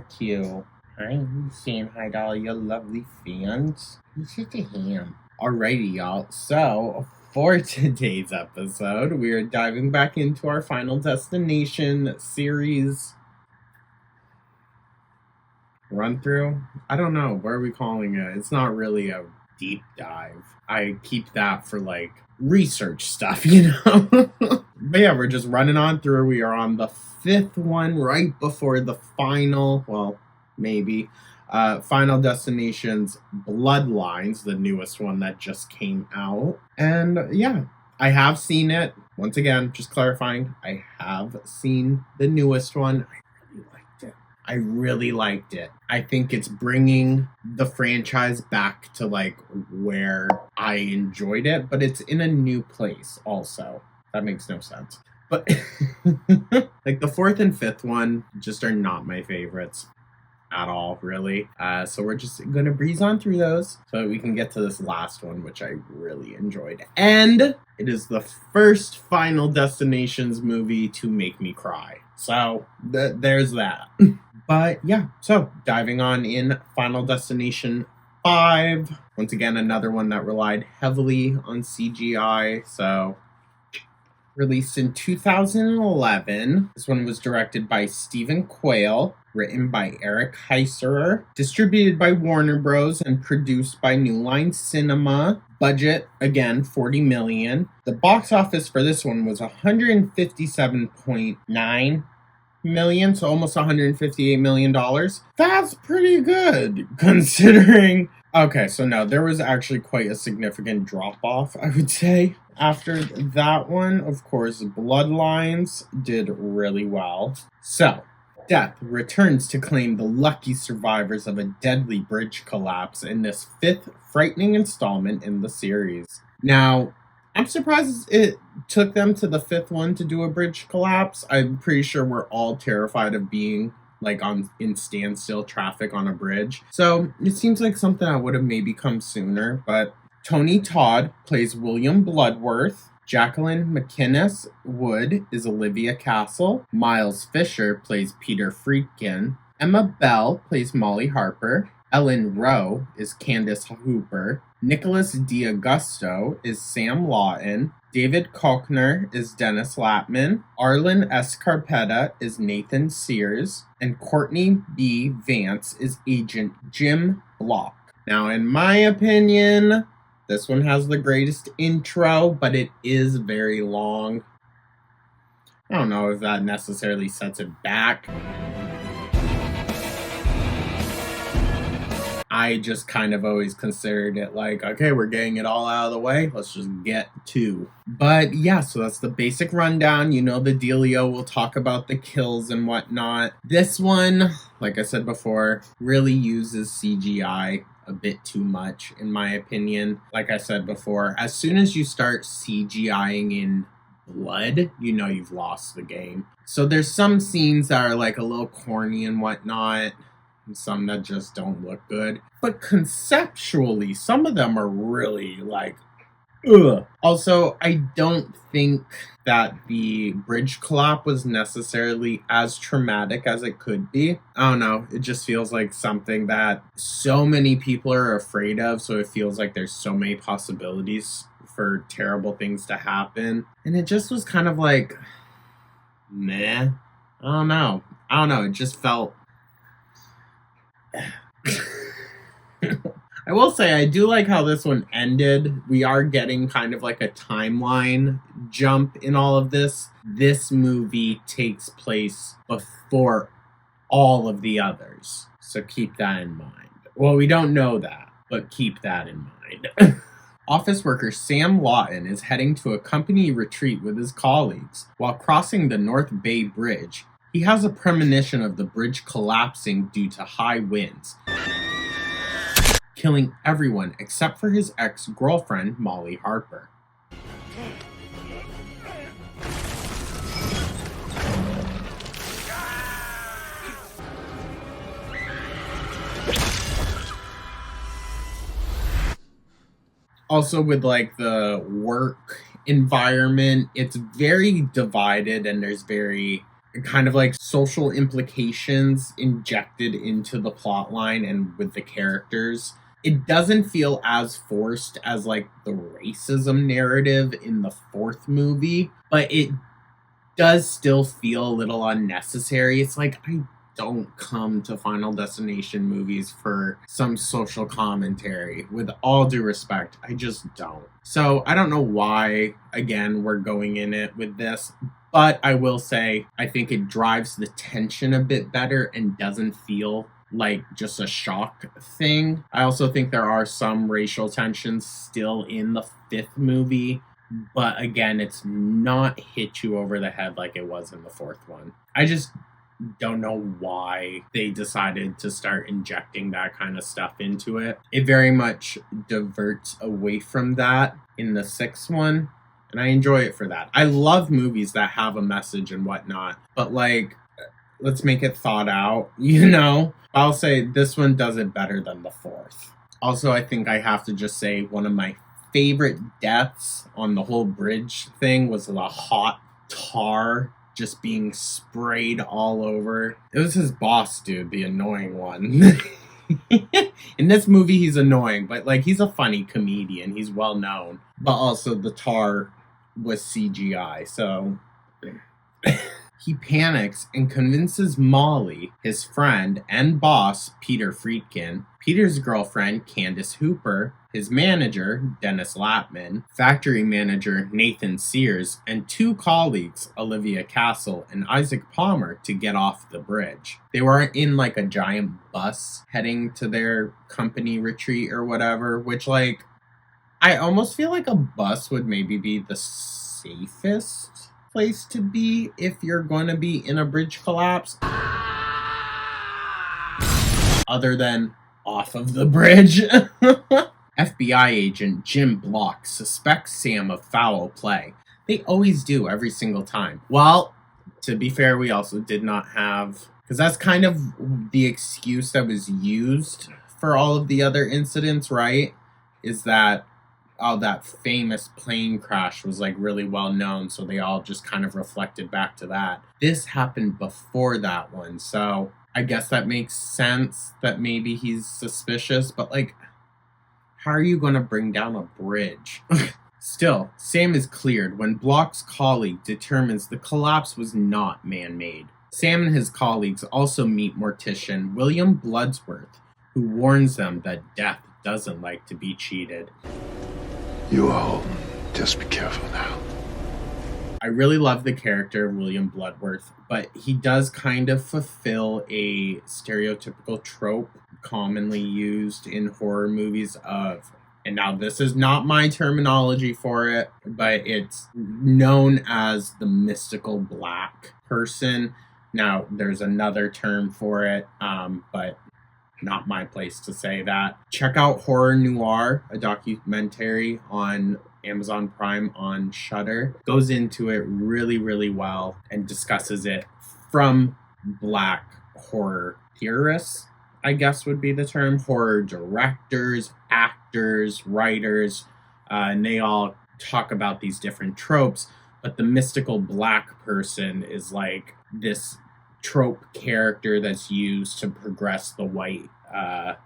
cute. Hi, saying hi to all your lovely fans. He's such a ham. Alrighty, y'all. So, for today's episode, we are diving back into our Final Destination series run through. I don't know. What are we calling it? It's not really a deep dive. I keep that for like research stuff, But yeah, we're just running on through. We are on the fifth one right before the final, well, maybe, Final Destinations Bloodlines, the newest one that just came out. And yeah, I have seen it. Once again, just clarifying, I have seen the newest one. I really liked it. I think it's bringing the franchise back to like where I enjoyed it, but it's in a new place also. That makes no sense. But like the fourth and fifth one just are not my favorites at all, really. So we're just gonna breeze on through those so that we can get to this last one, which I really enjoyed. And it is the first Final Destinations movie to make me cry. So there's that. But yeah, so diving on in Final Destination 5. Once again, another one that relied heavily on CGI. So released in 2011. This one was directed by Stephen Quayle, written by Eric Heiserer, distributed by Warner Bros. And produced by New Line Cinema. Budget, again, $40 million. The box office for this one was $157.9 million, so almost $158 million. That's pretty good, considering... Okay, so no, there was actually quite a significant drop-off, I would say. After that one, of course, Bloodlines did really well. So, Death returns to claim the lucky survivors of a deadly bridge collapse in this fifth frightening installment in the series. Now, I'm surprised it took them to the fifth one to do a bridge collapse. I'm pretty sure we're all terrified of being like in standstill traffic on a bridge. So it seems like something that would have maybe come sooner. But Tony Todd plays William Bloodworth. Jacqueline McInnes Wood is Olivia Castle. Miles Fisher plays Peter Friedkin. Emma Bell plays Molly Harper. Ellen Rowe is Candace Hooper. Nicholas D'Augusto is Sam Lawton. David Koechner is Dennis Latman. Arlen Escarpeta is Nathan Sears. And Courtney B. Vance is Agent Jim Block. Now, in my opinion, this one has the greatest intro, but it is very long. I don't know if that necessarily sets it back. I just kind of always considered it like, okay, we're getting it all out of the way. Let's just get to. But yeah, so that's the basic rundown. You know the dealio. We'll talk about the kills and whatnot. This one, like I said before, really uses CGI a bit too much, in my opinion. Like I said before, as soon as you start CGIing in blood, you know you've lost the game. So there's some scenes that are like a little corny and whatnot. And some that just don't look good. But conceptually, some of them are really like, ugh. Also, I don't think that the bridge collapse was necessarily as traumatic as it could be. I don't know. It just feels like something that so many people are afraid of. So it feels like there's so many possibilities for terrible things to happen. And it just was kind of like, meh. I don't know. It just felt... I will say I do like how this one ended. We are getting kind of like a timeline jump in all of this. This movie takes place before all of the others. So keep that in mind. Well, we don't know that, but keep that in mind. Office worker Sam Lawton is heading to a company retreat with his colleagues. While crossing the North Bay Bridge, he has a premonition of the bridge collapsing due to high winds, killing everyone except for his ex-girlfriend, Molly Harper. Also, with like the work environment, it's very divided and there's very kind of like social implications injected into the plot line and with the characters. It doesn't feel as forced as like the racism narrative in the fourth movie, but it does still feel a little unnecessary. It's like I don't come to Final Destination movies for some social commentary. With all due respect, I just don't. So I don't know why, again, we're going in it with this, but I will say I think it drives the tension a bit better and doesn't feel like just a shock thing. I also think there are some racial tensions still in the fifth movie, but again, it's not hit you over the head like it was in the fourth one. I just don't know why they decided to start injecting that kind of stuff into it. It very much diverts away from that in the sixth one, and I enjoy it for that. I love movies that have a message and whatnot, but like, let's make it thought out, you know? I'll say this one does it better than the fourth. Also, I think I have to just say one of my favorite deaths on the whole bridge thing was the hot tar just being sprayed all over. It was his boss, dude, the annoying one. In this movie, he's annoying, but like he's a funny comedian. He's well known. But also the tar was CGI, so he panics and convinces Molly, his friend and boss, Peter Friedkin, Peter's girlfriend, Candace Hooper, his manager, Dennis Latman, factory manager, Nathan Sears, and two colleagues, Olivia Castle and Isaac Palmer, to get off the bridge. They were in like a giant bus heading to their company retreat or whatever, which like, I almost feel like a bus would maybe be the safest place to be if you're going to be in a bridge collapse, other than off of the bridge. FBI agent Jim Block suspects Sam of foul play. They always do every single time. Well, to be fair, we also did not have, because that's kind of the excuse that was used for all of the other incidents, right? Is that that famous plane crash was like really well known, so they all just kind of reflected back to that. This happened before that one, so I guess that makes sense that maybe he's suspicious, but like, how are you going to bring down a bridge? Still, Sam is cleared when Block's colleague determines the collapse was not man-made. Sam and his colleagues also meet mortician William Bloodsworth, who warns them that death doesn't like to be cheated. You all just be careful now. I really love the character of William Bloodworth, but he does kind of fulfill a stereotypical trope commonly used in horror movies of, and now this is not my terminology for it, but it's known as the mystical black person. Now, there's another term for it, but not my place to say that. Check out Horror Noir, a documentary on Amazon Prime on Shudder. Goes into it really, really well and discusses it from black horror theorists, I guess would be the term. Horror directors, actors, writers, and they all talk about these different tropes, but the mystical black person is like this trope character that's used to progress the white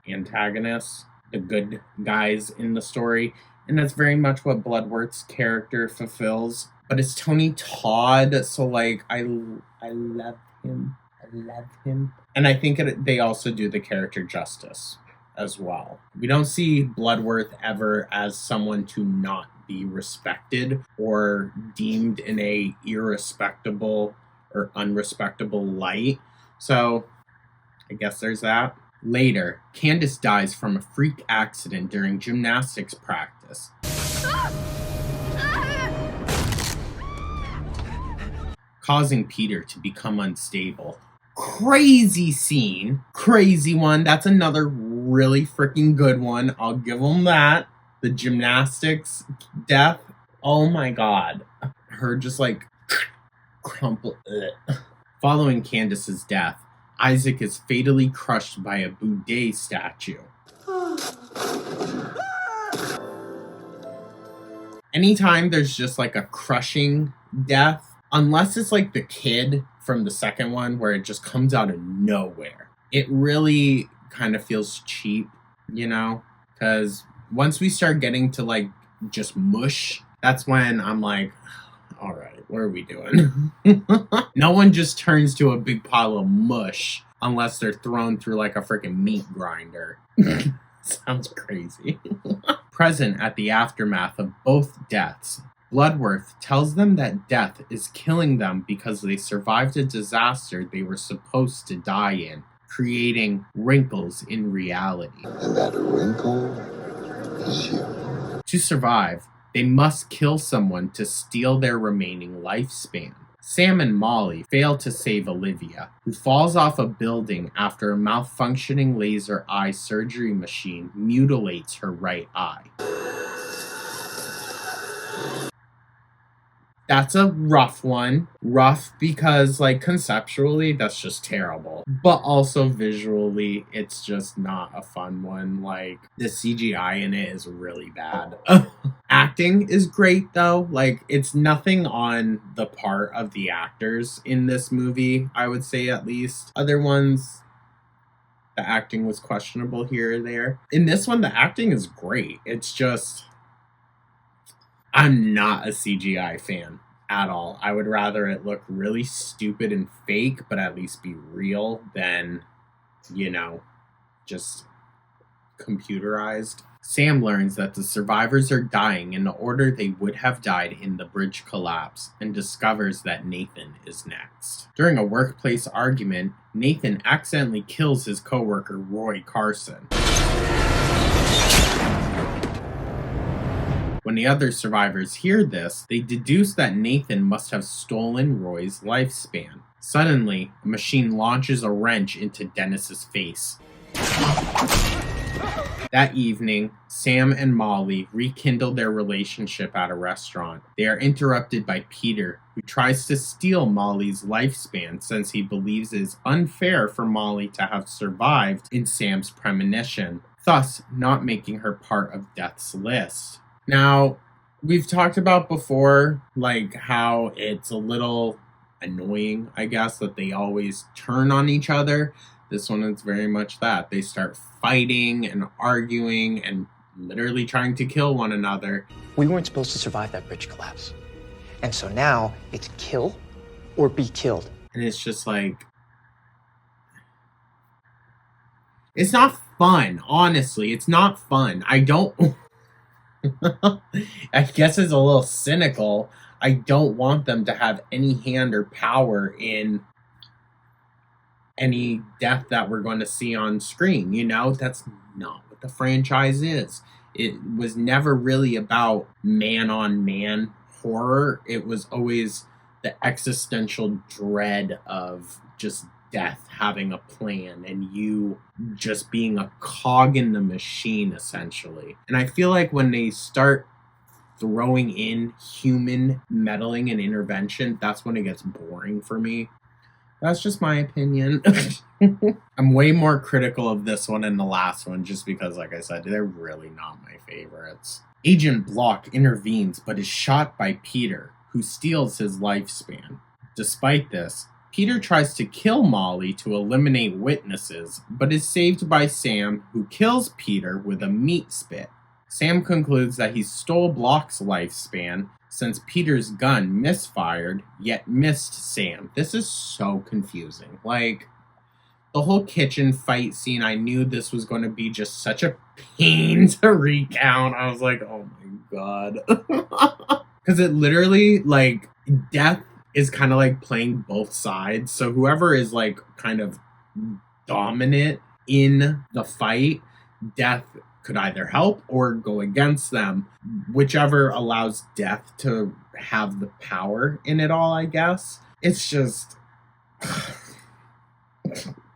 antagonists, the good guys in the story, and that's very much what Bloodworth's character fulfills. But it's Tony Todd, so like I love him. I love him, and I think they also do the character justice as well. We don't see Bloodworth ever as someone to not be respected or deemed in a irrespectable or unrespectable light. So I guess there's that. Later, Candace dies from a freak accident during gymnastics practice. Causing Peter to become unstable. Crazy scene. Crazy one. That's another really freaking good one. I'll give them that. The gymnastics death. Oh my god. Her just like crumple. Ugh. Following Candace's death, Isaac is fatally crushed by a Bouddha statue. Anytime there's just like a crushing death, unless it's like the kid from the second one where it just comes out of nowhere. It really kind of feels cheap, you know, because once we start getting to like just mush, that's when I'm like, all right, what are we doing? No one just turns to a big pile of mush unless they're thrown through like a freaking meat grinder. Sounds crazy. Present at the aftermath of both deaths, Bloodworth tells them that death is killing them because they survived a disaster they were supposed to die in, creating wrinkles in reality. And that wrinkle is you. To survive, they must kill someone to steal their remaining lifespan. Sam and Molly fail to save Olivia, who falls off a building after a malfunctioning laser eye surgery machine mutilates her right eye. That's a rough one. Rough because, like, conceptually, that's just terrible. But also visually, it's just not a fun one. Like, the CGI in it is really bad. Acting is great, though. Like, it's nothing on the part of the actors in this movie, I would say, at least. Other ones, the acting was questionable here or there. In this one, the acting is great. It's just, I'm not a CGI fan at all. I would rather it look really stupid and fake, but at least be real than, you know, just computerized. Sam learns that the survivors are dying in the order they would have died in the bridge collapse and discovers that Nathan is next. During a workplace argument, Nathan accidentally kills his coworker Roy Carson. When the other survivors hear this, they deduce that Nathan must have stolen Roy's lifespan. Suddenly, a machine launches a wrench into Dennis's face. That evening, Sam and Molly rekindle their relationship at a restaurant. They are interrupted by Peter, who tries to steal Molly's lifespan since he believes it is unfair for Molly to have survived in Sam's premonition, thus not making her part of Death's list. Now, we've talked about before, like, how it's a little annoying, I guess, that they always turn on each other. This one is very much that. They start fighting and arguing and literally trying to kill one another. We weren't supposed to survive that bridge collapse. And so now it's kill or be killed. And it's just like, it's not fun, honestly. It's not fun. I don't... I guess it's a little cynical. I don't want them to have any hand or power in any death that we're going to see on screen. You know, that's not what the franchise is. It was never really about man-on-man horror. It was always the existential dread of just death having a plan and you just being a cog in the machine, essentially. And I feel like when they start throwing in human meddling and intervention, that's when it gets boring for me. That's just my opinion. I'm way more critical of this one than the last one just because, like I said, they're really not my favorites. Agent Block intervenes but is shot by Peter, who steals his lifespan. Despite this, Peter tries to kill Molly to eliminate witnesses, but is saved by Sam, who kills Peter with a meat spit. Sam concludes that he stole Block's lifespan since Peter's gun misfired, yet missed Sam. This is so confusing. Like, the whole kitchen fight scene, I knew this was going to be just such a pain to recount. I was like, oh my god. Because it literally, like, death is kind of like playing both sides. So whoever is like kind of dominant in the fight, death could either help or go against them. Whichever allows death to have the power in it all, I guess. It's just...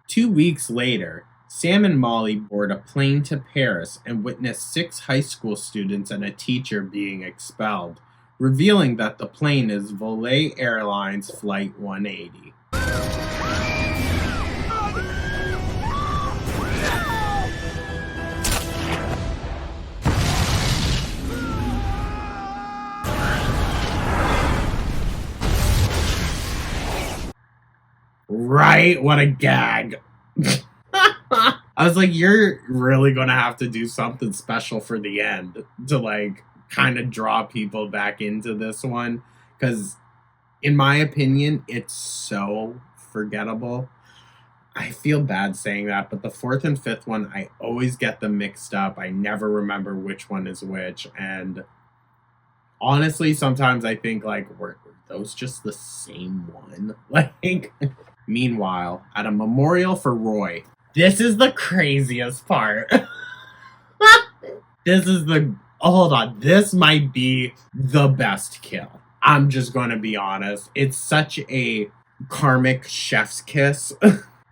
2 weeks later, Sam and Molly board a plane to Paris and witness 6 high school students and a teacher being expelled, revealing that the plane is Volare Airlines Flight 180. Right? What a gag. I was like, you're really gonna have to do something special for the end to like kind of draw people back into this one. Because in my opinion, it's so forgettable. I feel bad saying that, but the fourth and fifth one, I always get them mixed up. I never remember which one is which. And honestly, sometimes I think like, were those just the same one? Like, meanwhile, at a memorial for Roy, this is the craziest part. Hold on, this might be the best kill. I'm just going to be honest. It's such a karmic chef's kiss.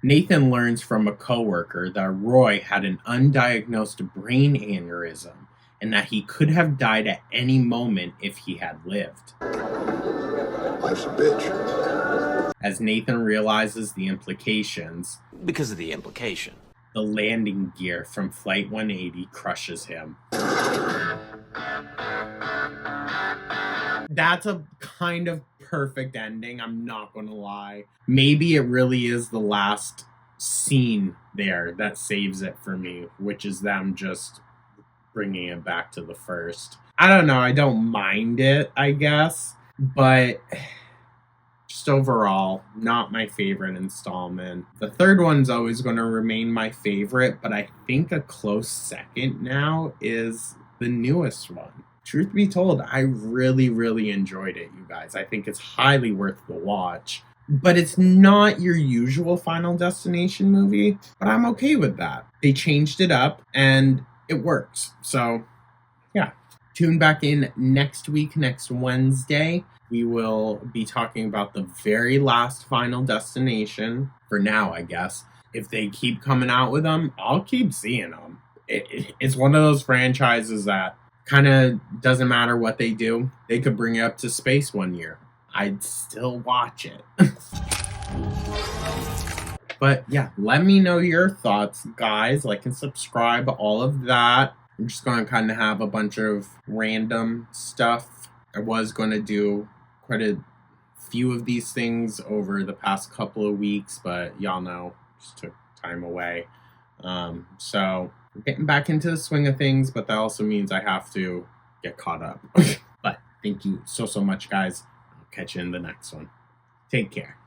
Nathan learns from a coworker that Roy had an undiagnosed brain aneurysm and that he could have died at any moment if he had lived. Life's a bitch. As Nathan realizes the implications, Because of the implication. the landing gear from Flight 180 crushes him. That's a kind of perfect ending, I'm not gonna lie. Maybe it really is the last scene there that saves it for me, which is them just bringing it back to the first. I don't know, I don't mind it, I guess, but just overall, not my favorite installment. The third one's always going to remain my favorite, but I think a close second now is the newest one. Truth be told, I really, really enjoyed it, you guys. I think it's highly worth the watch. But it's not your usual Final Destination movie, but I'm okay with that. They changed it up, and it works. So, yeah. Tune back in next week, next Wednesday. We will be talking about the very last Final Destination. For now, I guess. If they keep coming out with them, I'll keep seeing them. It's one of those franchises that kind of doesn't matter what they do. They could bring it up to space one year. I'd still watch it. But yeah, let me know your thoughts, guys. Like and subscribe, all of that. I'm just going to kind of have a bunch of random stuff. I was going to do quite a few of these things over the past couple of weeks, but y'all know, just took time away. So we're getting back into the swing of things, but that also means I have to get caught up. But thank you so much, guys. I'll catch you in the next one. Take care.